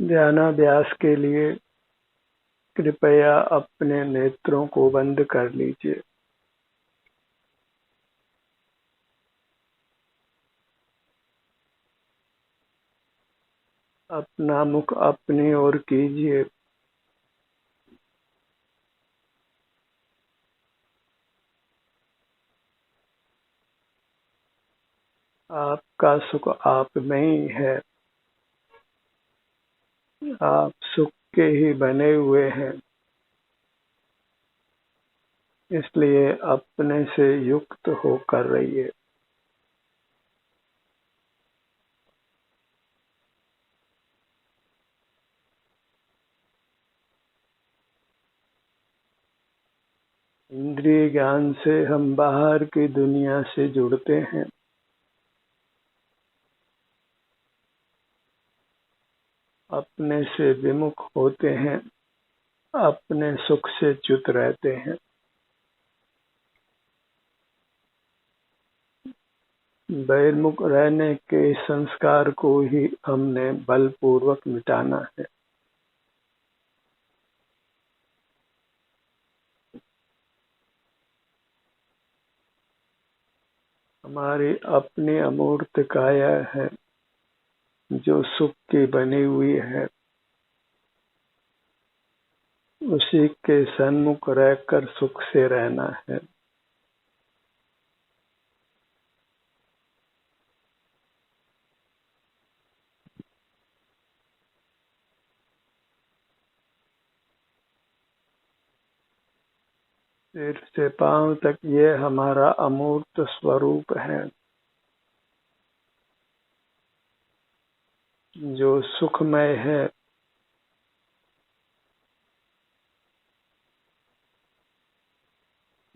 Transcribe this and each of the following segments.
ध्यानाभ्यास के लिए कृपया अपने नेत्रों को बंद कर लीजिए। अपना मुख अपनी ओर कीजिए। आपका सुख आप में ही है। आप सुख के ही बने हुए हैं, इसलिए अपने से युक्त होकर रहिए। इंद्रिय ज्ञान से हम बाहर की दुनिया से जुड़ते हैं। अपने से विमुख होते हैं, अपने सुख से च्युत रहते हैं। बहिर्मुख रहने के संस्कार को ही हमने बलपूर्वक मिटाना है। हमारी अपनी अमूर्त काया है जो सुख की बनी हुई है, उसी के सन्मुख रहकर सुख से रहना है। सिर से पांव तक ये हमारा अमूर्त स्वरूप है, जो सुखमय है।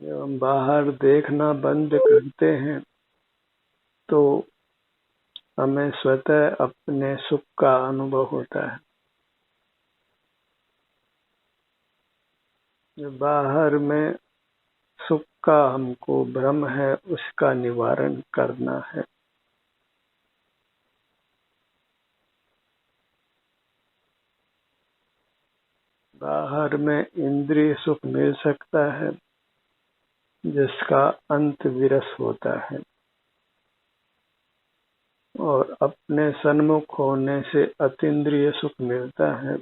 जब हम बाहर देखना बंद करते हैं तो हमें स्वतः अपने सुख का अनुभव होता है। जो बाहर में सुख का हमको भ्रम है, उसका निवारण करना है। बाहर में इंद्रिय सुख मिल सकता है जिसका अंत विरस होता है, और अपने सन्मुख होने से अतीन्द्रिय सुख मिलता है,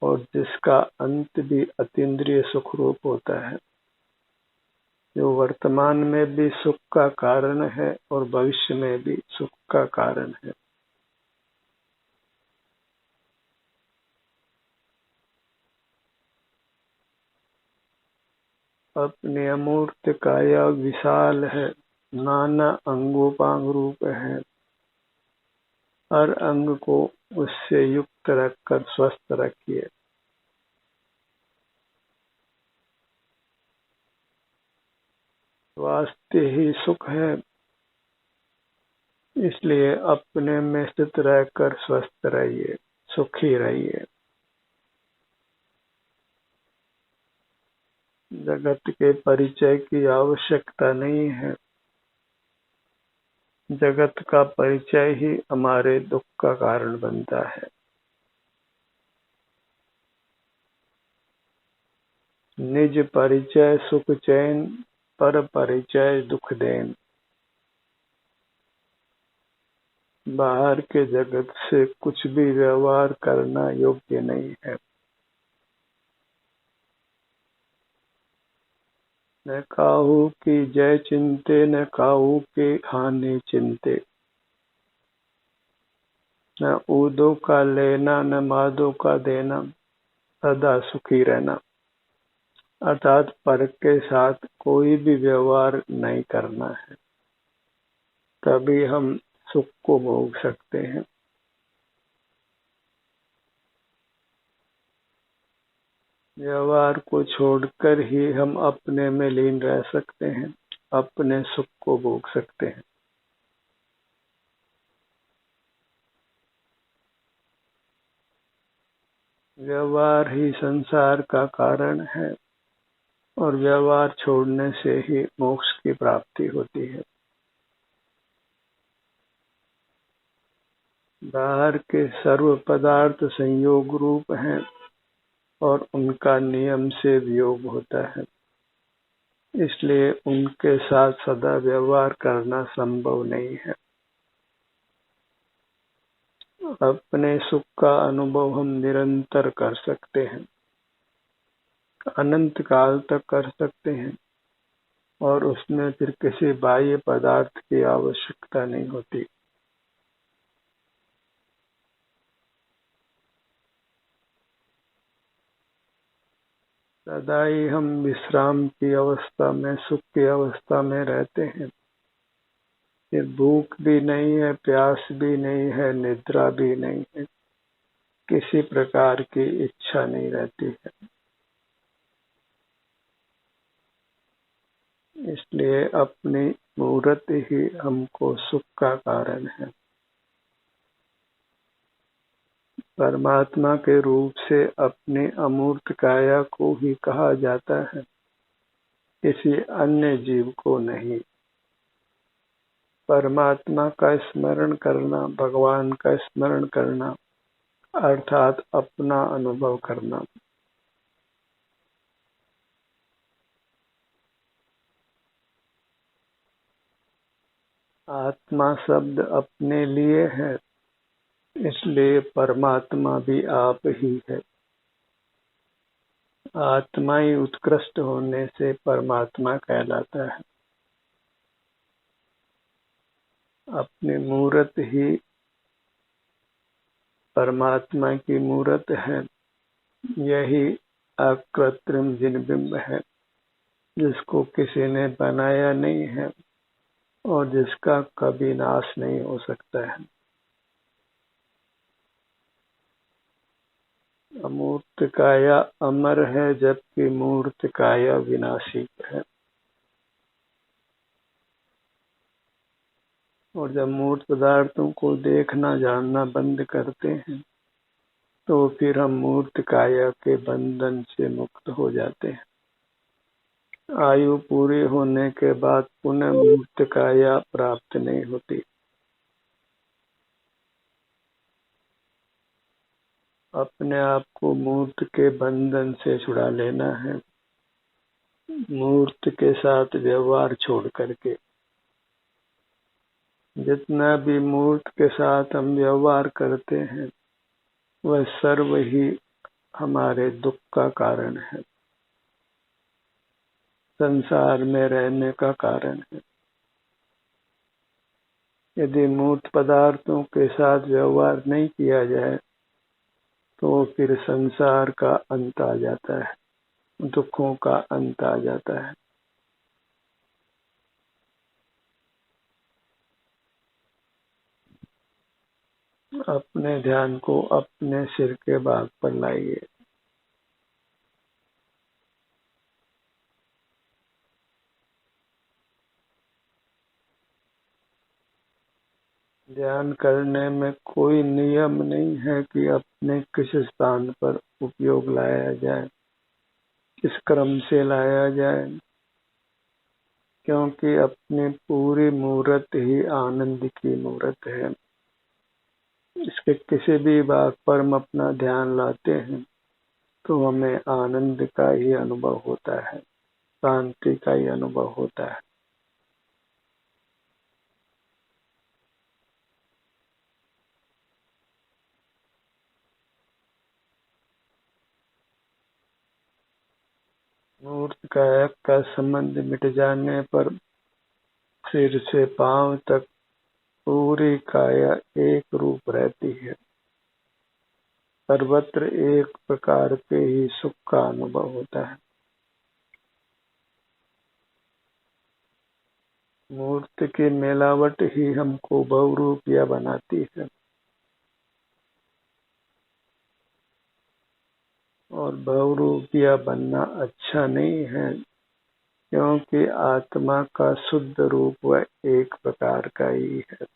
और जिसका अंत भी अतीन्द्रिय सुख रूप होता है, जो वर्तमान में भी सुख का कारण है और भविष्य में भी सुख का कारण है। अपनी अमूर्त काया विशाल है, नाना अंगोपांग रूप है। हर अंग को उससे युक्त रखकर स्वस्थ रखिए। स्वास्थ्य ही सुख है, इसलिए अपने में स्थित रहकर स्वस्थ रहिए, सुखी रहिए। जगत के परिचय की आवश्यकता नहीं है। जगत का परिचय ही हमारे दुख का कारण बनता है। निज परिचय सुख चैन, पर परिचय दुख देन। बाहर के जगत से कुछ भी व्यवहार करना योग्य नहीं है। न काहू की जय चिंते, न काहू के हानि चिंते। न ऊदों का लेना, न मादों का देना, सदा सुखी रहना। अर्थात पर के साथ कोई भी व्यवहार नहीं करना है, तभी हम सुख को भोग सकते हैं। व्यवहार को छोड़कर ही हम अपने में लीन रह सकते हैं, अपने सुख को भोग सकते हैं। व्यवहार ही संसार का कारण है, और व्यवहार छोड़ने से ही मोक्ष की प्राप्ति होती है। बाहर के सर्व पदार्थ संयोग रूप हैं और उनका नियम से वियोग होता है, इसलिए उनके साथ सदा व्यवहार करना संभव नहीं है। अपने सुख का अनुभव हम निरंतर कर सकते हैं, अनंत काल तक कर सकते हैं, और उसमें फिर किसी बाह्य पदार्थ की आवश्यकता नहीं होती। सदा ही हम विश्राम की अवस्था में, सुख की अवस्था में रहते हैं। फिर भूख भी नहीं है, प्यास भी नहीं है, निद्रा भी नहीं है, किसी प्रकार की इच्छा नहीं रहती है। इसलिए अपनी मूर्त ही हमको सुख का कारण है। परमात्मा के रूप से अपनी अमूर्त काया को ही कहा जाता है, किसी अन्य जीव को नहीं। परमात्मा का स्मरण करना, भगवान का स्मरण करना अर्थात अपना अनुभव करना। आत्मा शब्द अपने लिए है, इसलिए परमात्मा भी आप ही है। आत्मा ही उत्कृष्ट होने से परमात्मा कहलाता है। अपनी मूर्त ही परमात्मा की मूर्त है। यही अकृत्रिम जिनबिंब है, जिसको किसी ने बनाया नहीं है और जिसका कभी नाश नहीं हो सकता है। अमूर्त काया अमर है, जबकि मूर्त काया विनाशी है। और जब मूर्त पदार्थों को देखना जानना बंद करते हैं, तो फिर हम मूर्त काया के बंधन से मुक्त हो जाते हैं। आयु पूरी होने के बाद पुनः मूर्त काया प्राप्त नहीं होती। अपने आप को मूर्त के बंधन से छुड़ा लेना है, मूर्त के साथ व्यवहार छोड़ करके। जितना भी मूर्त के साथ हम व्यवहार करते हैं, वह सर्व ही हमारे दुख का कारण है, संसार में रहने का कारण है। यदि मूर्त पदार्थों के साथ व्यवहार नहीं किया जाए, तो फिर संसार का अंत आ जाता है, दुखों का अंत आ जाता है। अपने ध्यान को अपने सिर के भाग पर लाइए। ध्यान करने में कोई नियम नहीं है कि अपने किस स्थान पर उपयोग लाया जाए, किस क्रम से लाया जाए, क्योंकि अपनी पूरी मूर्त ही आनंद की मूर्त है। इसके किसी भी भाग पर हम अपना ध्यान लाते हैं, तो हमें आनंद का ही अनुभव होता है, शांति का ही अनुभव होता है। मूर्त काया का संबंध मिट जाने पर सिर से पांव तक पूरी काया एक रूप रहती है। सर्वत्र एक प्रकार के ही सुख का अनुभव होता है। मूर्त की मिलावट ही हमको बहुरूपिया बनाती है, और बहुरूपिया बनना अच्छा नहीं है, क्योंकि आत्मा का शुद्ध रूप वह एक प्रकार का ही है।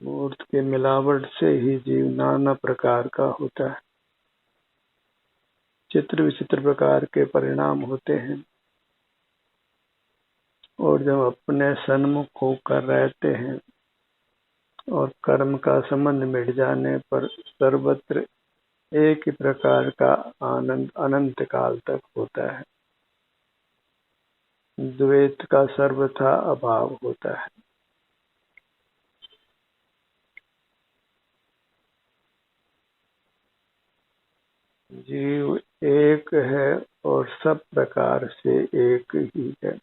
मूर्त की मिलावट से ही जीव नाना प्रकार का होता है, चित्र विचित्र प्रकार के परिणाम होते हैं। और जब अपने सन्मुख होकर रहते हैं और कर्म का संबंध मिट जाने पर सर्वत्र एक ही प्रकार का आनंद अनंत काल तक होता है। द्वैत का सर्वथा अभाव होता है। जीव एक है और सब प्रकार से एक ही है।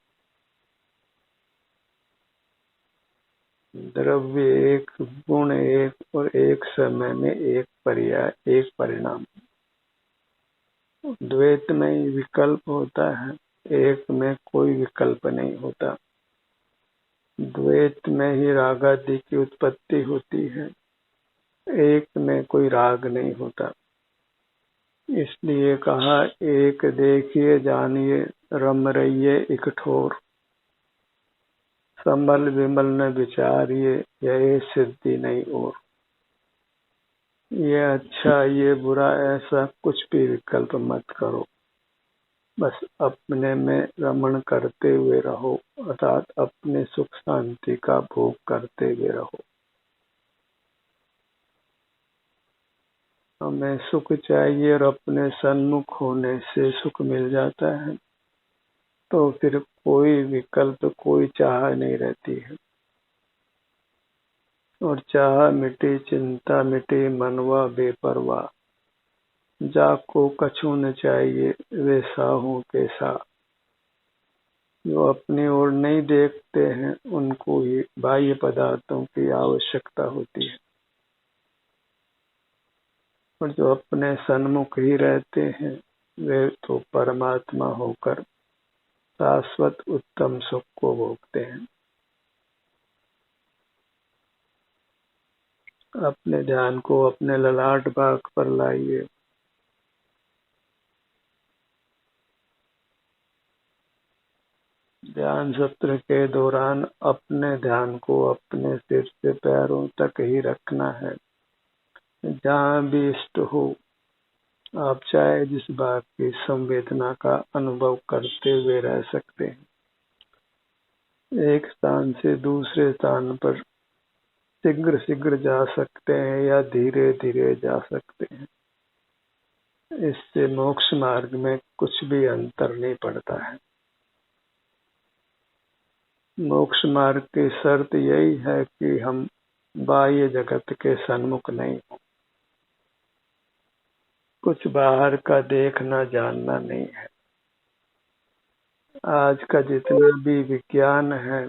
द्रव्य एक, गुण एक और एक समय में एक पर्याय, एक परिणाम। द्वैत में ही विकल्प होता है, एक में कोई विकल्प नहीं होता। द्वैत में ही रागादि की उत्पत्ति होती है, एक में कोई राग नहीं होता। इसलिए कहा, एक देखिए जानिए रम रहिए एक ठोर, संभल विमल न विचारिए यह सिद्धि नहीं और। ये अच्छा ये बुरा ऐसा कुछ भी विकल्प मत करो, बस अपने में रमण करते हुए रहो, अर्थात अपने सुख शांति का भोग करते हुए रहो। हमें सुख चाहिए और अपने सन्मुख होने से सुख मिल जाता है, तो फिर कोई विकल्प, कोई चाह नहीं रहती है। और चाह मिटी चिंता मिटी मनवा बेपरवाह, जाको कछु न चाहिए वे साहू के सा। जो अपनी ओर नहीं देखते हैं उनको ही बाह्य पदार्थों की आवश्यकता होती है, और जो अपने सन्मुख ही रहते हैं वे तो परमात्मा होकर शाश्वत उत्तम सुख को भोगते हैं। अपने ध्यान को अपने ललाट भाग पर लाइए। ध्यान सत्र के दौरान अपने ध्यान को अपने सिर से पैरों तक ही रखना है। जहाँ भी इष्ट हो, आप चाहे जिस बात की संवेदना का अनुभव करते हुए रह सकते हैं। एक स्थान से दूसरे स्थान पर शीघ्र शीघ्र जा सकते हैं या धीरे धीरे जा सकते हैं। इससे मोक्ष मार्ग में कुछ भी अंतर नहीं पड़ता है। मोक्ष मार्ग की शर्त यही है कि हम बाह्य जगत के सन्मुख नहीं हो, कुछ बाहर का देखना जानना नहीं है। आज का जितना भी विज्ञान है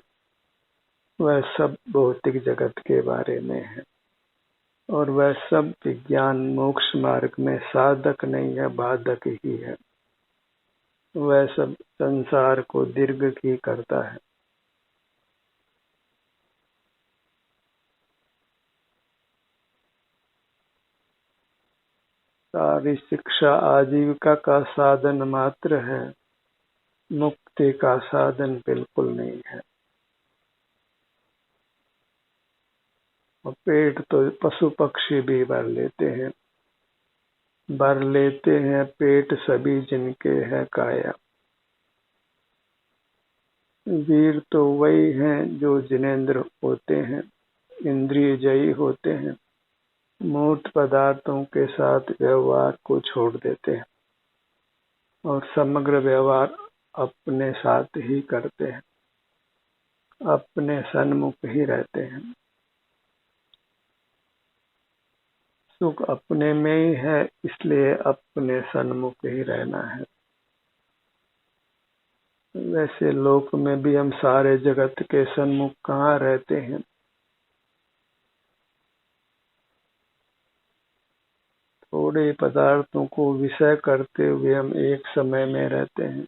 वह सब भौतिक जगत के बारे में है, और वह सब विज्ञान मोक्ष मार्ग में साधक नहीं है, बाधक ही है। वह सब संसार को दीर्घ की करता है। सारी शिक्षा आजीविका का साधन मात्र है, मुक्ति का साधन बिल्कुल नहीं है। और पेट तो पशु पक्षी भी भर लेते हैं, पेट सभी जिनके है काया। वीर तो वही हैं जो जिनेंद्र होते हैं, इंद्रिय जयी होते हैं, मूर्त पदार्थों के साथ व्यवहार को छोड़ देते हैं और समग्र व्यवहार अपने साथ ही करते हैं, अपने सन्मुख ही रहते हैं। सुख अपने में ही है, इसलिए अपने सन्मुख ही रहना है। वैसे लोक में भी हम सारे जगत के सन्मुख कहाँ रहते हैं। थोड़े पदार्थों को विषय करते हुए हम एक समय में रहते हैं,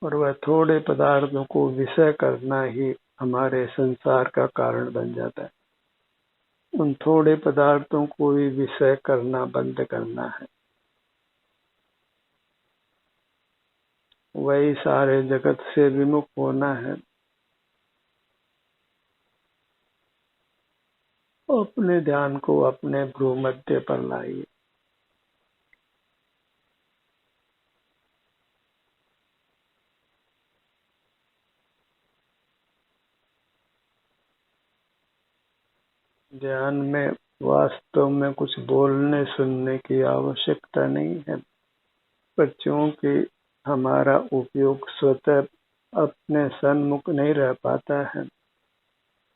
और वह थोड़े पदार्थों को विषय करना ही हमारे संसार का कारण बन जाता है। उन थोड़े पदार्थों को ही विषय करना बंद करना है, वही सारे जगत से विमुख होना है। अपने ध्यान को अपने भ्रू मध्य पर लाइए। ध्यान में वास्तव में कुछ बोलने सुनने की आवश्यकता नहीं है, पर चूंकि हमारा उपयोग स्वतः अपने सन्मुख नहीं रह पाता है,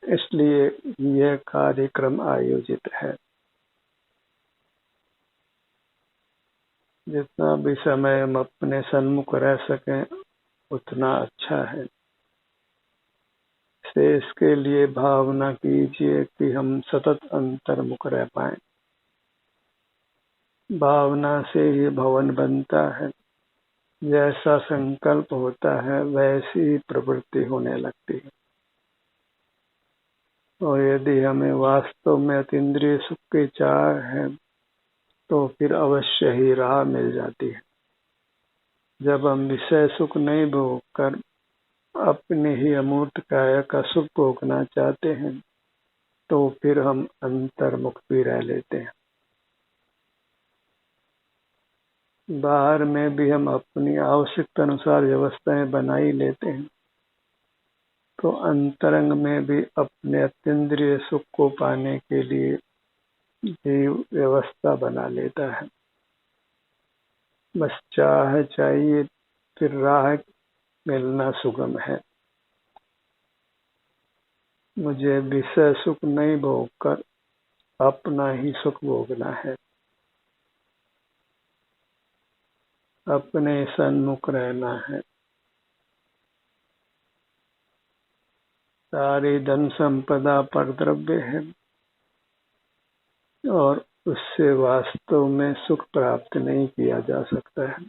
इसलिए यह कार्यक्रम आयोजित है। जितना भी समय हम अपने सन्मुख रह सकें उतना अच्छा है। शेष के लिए भावना कीजिए कि हम सतत अंतर्मुख रह पाएं। भावना से ही भवन बनता है। जैसा संकल्प होता है वैसी ही प्रवृत्ति होने लगती है। और यदि हमें वास्तव में अतीन्द्रिय सुख की चाह है तो फिर अवश्य ही राह मिल जाती है। जब हम विषय सुख नहीं भोग कर अपने ही अमूर्त काया का सुख भोगना चाहते हैं तो फिर हम अंतर्मुख भी रह लेते हैं। बाहर में भी हम अपनी आवश्यकता अनुसार व्यवस्थाएं बना ही लेते हैं, तो अंतरंग में भी अपने अतीन्द्रिय सुख को पाने के लिए जीव व्यवस्था बना लेता है। बस चाह चाहिए, फिर राह मिलना सुगम है। मुझे विषय सुख नहीं भोगकर अपना ही सुख भोगना है, अपने सन्मुख रहना है। सारी धन संपदा पर द्रव्य है और उससे वास्तव में सुख प्राप्त नहीं किया जा सकता है।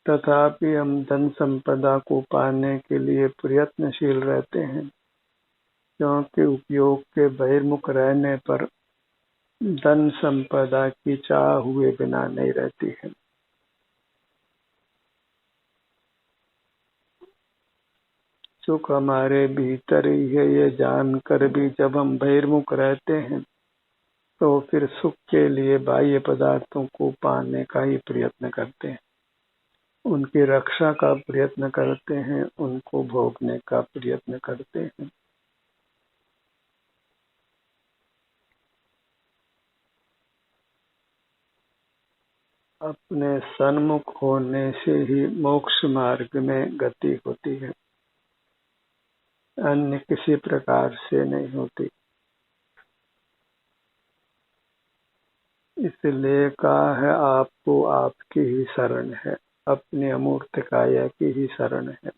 तथापि हम धन संपदा को पाने के लिए प्रयत्नशील रहते हैं, क्योंकि उपयोग के बहिर्मुख रहने पर धन संपदा की चाह हुए बिना नहीं रहती है। सुख हमारे भीतर ही है ये जानकर भी जब हम बहिर्मुख रहते हैं तो फिर सुख के लिए बाह्य पदार्थों को पाने का ही प्रयत्न करते हैं, उनकी रक्षा का प्रयत्न करते हैं, उनको भोगने का प्रयत्न करते हैं। अपने सन्मुख होने से ही मोक्ष मार्ग में गति होती है, अन्य किसी प्रकार से नहीं होती। इसलिए कहा है आपको आपकी ही शरण है, अपने अमूर्त काया की ही शरण है।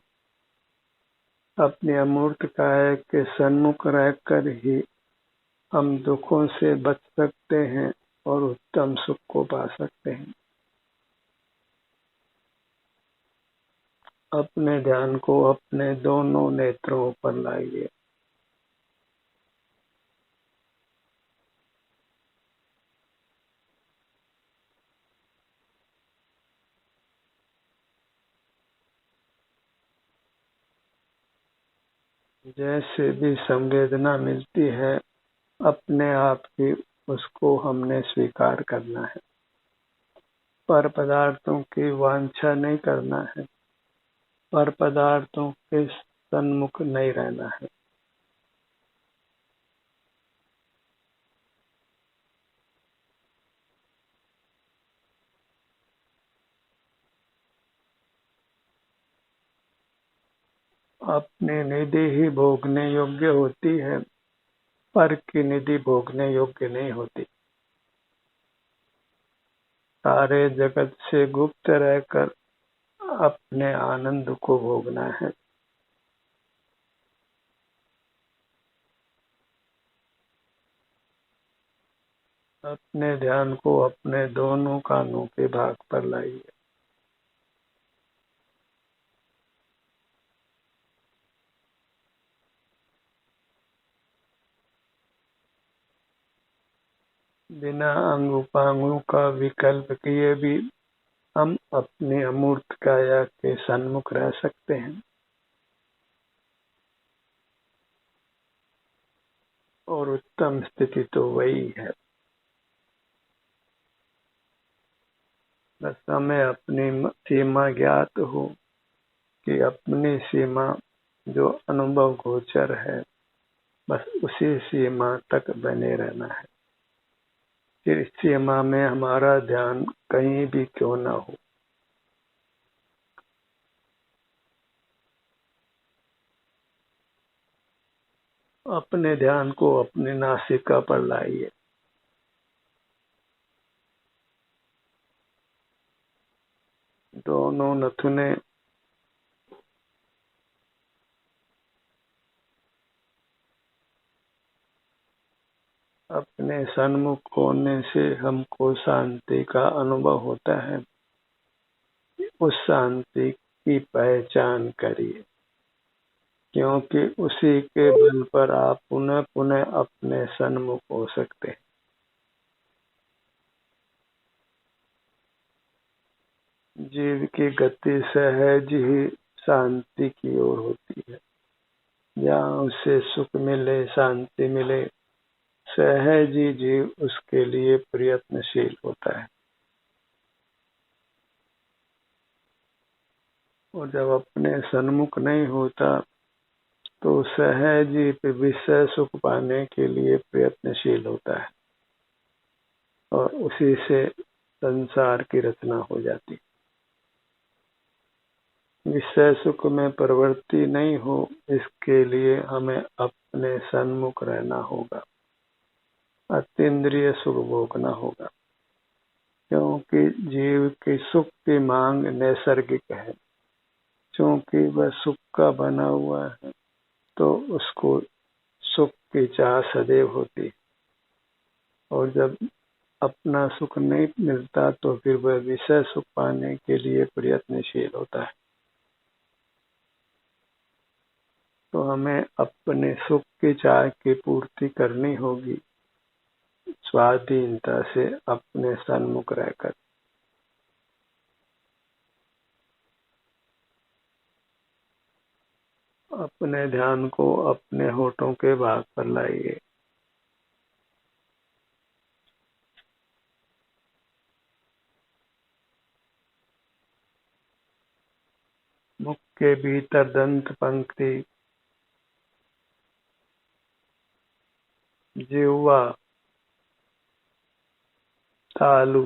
अपने अमूर्त काया के सन्मुख रहकर ही हम दुखों से बच सकते हैं और उत्तम सुख को पा सकते हैं। अपने ध्यान को अपने दोनों नेत्रों पर लाइए। जैसे भी संवेदना मिलती है अपने आप ही उसको हमने स्वीकार करना है, पर पदार्थों की वांछा नहीं करना है, पर पदार्थों के सन्मुख नहीं रहना है। अपनी निधि ही भोगने योग्य होती है, पर की निधि भोगने योग्य नहीं होती। सारे जगत से गुप्त रहकर अपने आनंद को भोगना है। अपने ध्यान को अपने दोनों कानों के भाग पर लाइए। बिना अंग उपांगों का विकल्प किए भी हम अपने अमूर्त काया के सन्मुख रह सकते हैं और उत्तम स्थिति तो वही है। बस हमें अपनी सीमा ज्ञात हो कि अपनी सीमा जो अनुभव गोचर है बस उसी सीमा तक बने रहना है। फिर इस सीमा में हमारा ध्यान कहीं भी क्यों ना हो। अपने ध्यान को अपनी नासिका पर लाइए। दोनों नथुने अपने सन्मुख होने से हमको शांति का अनुभव होता है। उस शांति की पहचान करिए, क्योंकि उसी के बल पर आप पुनः पुनः अपने सन्मुख हो सकते हैं। जीव की गति सहज ही शांति की ओर होती है। जहाँ उसे सुख मिले, शांति मिले, सहज ही जीव उसके लिए प्रयत्नशील होता है। और जब अपने सन्मुख नहीं होता तो सहज ही विषय सुख पाने के लिए प्रयत्नशील होता है और उसी से संसार की रचना हो जाती। विषय सुख में प्रवृत्ति नहीं हो, इसके लिए हमें अपने सन्मुख रहना होगा, अतीन्द्रिय सुख भोगना होगा। क्योंकि जीव की सुख की मांग नैसर्गिक है। क्योंकि वह सुख का बना हुआ है तो उसको सुख की चाह सदैव होती। और जब अपना सुख नहीं मिलता तो फिर वह विषय सुख पाने के लिए प्रयत्नशील होता है। तो हमें अपने सुख की चाह की पूर्ति करनी होगी स्वाधीनता से, अपने सन्मुख रहकर। अपने ध्यान को अपने होठों के भाग पर लाइए। मुख के भीतर दंत पंक्ति, जिह्वा, तालु,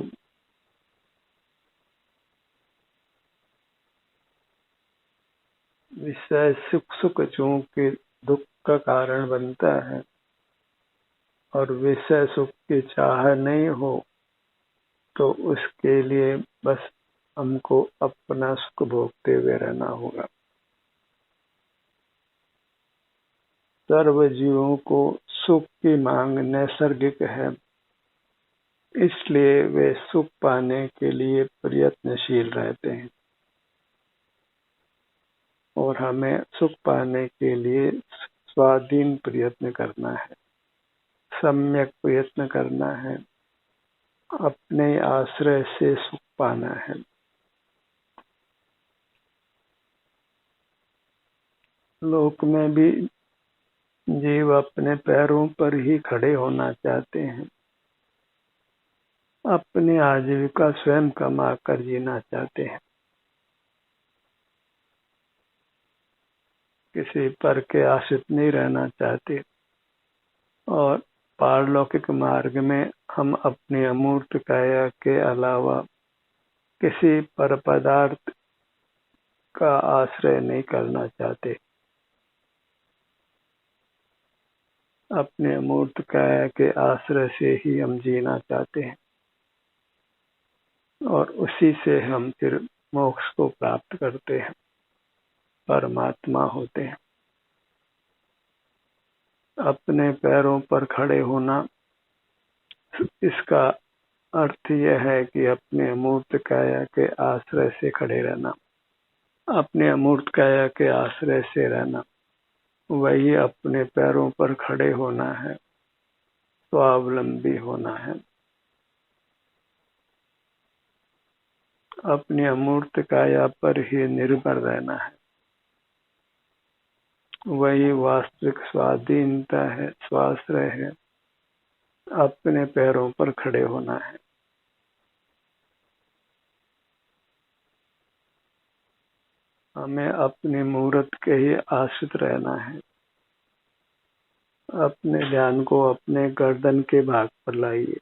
विषय सुख सुख चूंकि दुख का कारण बनता है और विषय सुख की चाह नहीं हो तो उसके लिए बस हमको अपना सुख भोगते हुए रहना होगा। सर्व जीवों को सुख की मांग नैसर्गिक है, इसलिए वे सुख पाने के लिए प्रयत्नशील रहते हैं। और हमें सुख पाने के लिए स्वाधीन प्रयत्न करना है, सम्यक प्रयत्न करना है, अपने आश्रय से सुख पाना है। लोक में भी जीव अपने पैरों पर ही खड़े होना चाहते हैं, अपनी आजीविका स्वयं कमा कर जीना चाहते हैं, किसी पर के आश्रित नहीं रहना चाहते। और पारलौकिक मार्ग में हम अपनी अमूर्त काया के अलावा किसी पर पदार्थ का आश्रय नहीं करना चाहते। अपने अमूर्त काया के आश्रय से ही हम जीना चाहते हैं और उसी से हम फिर मोक्ष को प्राप्त करते हैं, परमात्मा होते हैं। अपने पैरों पर खड़े होना, इसका अर्थ यह है कि अपने अमूर्त काया के आश्रय से खड़े रहना, अपने अमूर्त काया के आश्रय से रहना, वही अपने पैरों पर खड़े होना है, स्वावलंबी होना है। अपनी अमूर्त काया पर ही निर्भर रहना है, वही वास्तविक स्वाधीनता है, स्वाश्रय है, अपने पैरों पर खड़े होना है। हमें अपनी मूर्त के ही आश्रित रहना है। अपने ध्यान को अपने गर्दन के भाग पर लाइए।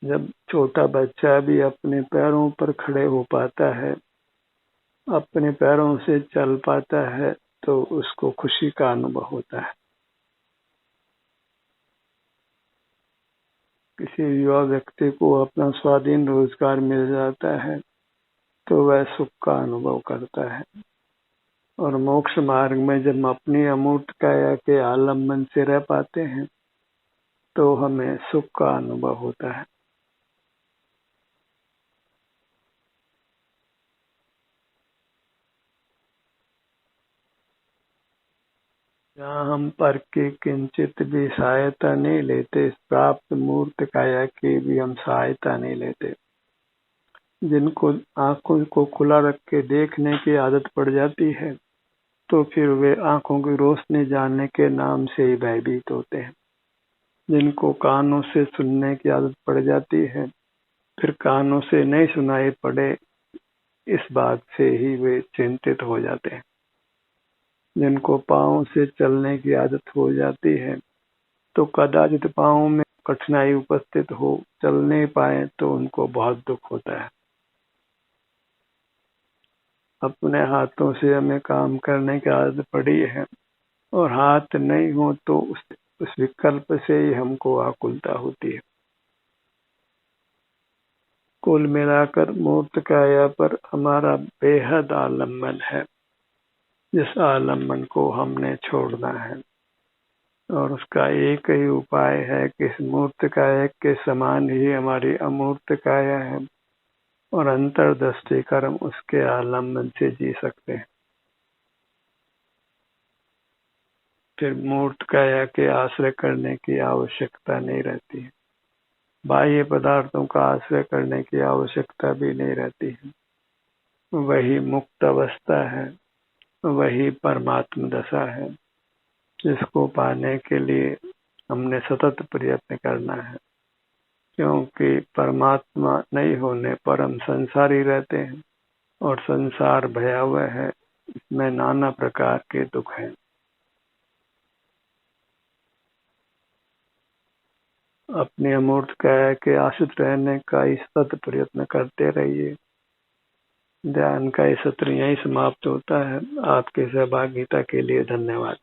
जब छोटा बच्चा भी अपने पैरों पर खड़े हो पाता है, अपने पैरों से चल पाता है, तो उसको खुशी का अनुभव होता है। किसी युवा व्यक्ति को अपना स्वाधीन रोजगार मिल जाता है तो वह सुख का अनुभव करता है। और मोक्ष मार्ग में जब हम अपनी अमूर्त काया के आलम्बन से रह पाते हैं तो हमें सुख का अनुभव होता है। जहाँ हम पर की किंचित भी सहायता नहीं लेते, प्राप्त मूर्त काया की भी हम सहायता नहीं लेते। जिनको आंखों को खुला रख के देखने की आदत पड़ जाती है तो फिर वे आंखों की रोशनी जानने के नाम से ही भयभीत होते हैं। जिनको कानों से सुनने की आदत पड़ जाती है, फिर कानों से नहीं सुनाई पड़े इस बात से ही वे चिंतित हो जाते हैं। जिनको पाँव से चलने की आदत हो जाती है तो कदाचित पाँव में कठिनाई उपस्थित हो, चल नहीं पाए तो उनको बहुत दुख होता है। अपने हाथों से हमें काम करने की आदत पड़ी है और हाथ नहीं हो तो उस विकल्प से ही हमको आकुलता होती है। कुल मिलाकर मूर्त काया पर हमारा बेहद आलम्बन है, जिस आलम्बन को हमने छोड़ना है। और उसका एक ही उपाय है कि इस मूर्त काया के समान ही हमारी अमूर्त काया है और अंतर्दृष्टि कर्म उसके आलम्बन से जी सकते हैं। फिर मूर्त काया के आश्रय करने की आवश्यकता नहीं रहती है, बाह्य पदार्थों का आश्रय करने की आवश्यकता भी नहीं रहती है। वही मुक्त अवस्था है, वही परमात्म दशा है, जिसको पाने के लिए हमने सतत प्रयत्न करना है। क्योंकि परमात्मा नहीं होने पर हम संसारी रहते हैं और संसार भयावह है, इसमें नाना प्रकार के दुख हैं। अपनी अमूर्त काया के आश्रित रहने का ही सतत प्रयत्न करते रहिए। ध्यान का ये सत्र यहीं समाप्त होता है। आपके सहभागिता के लिए धन्यवाद।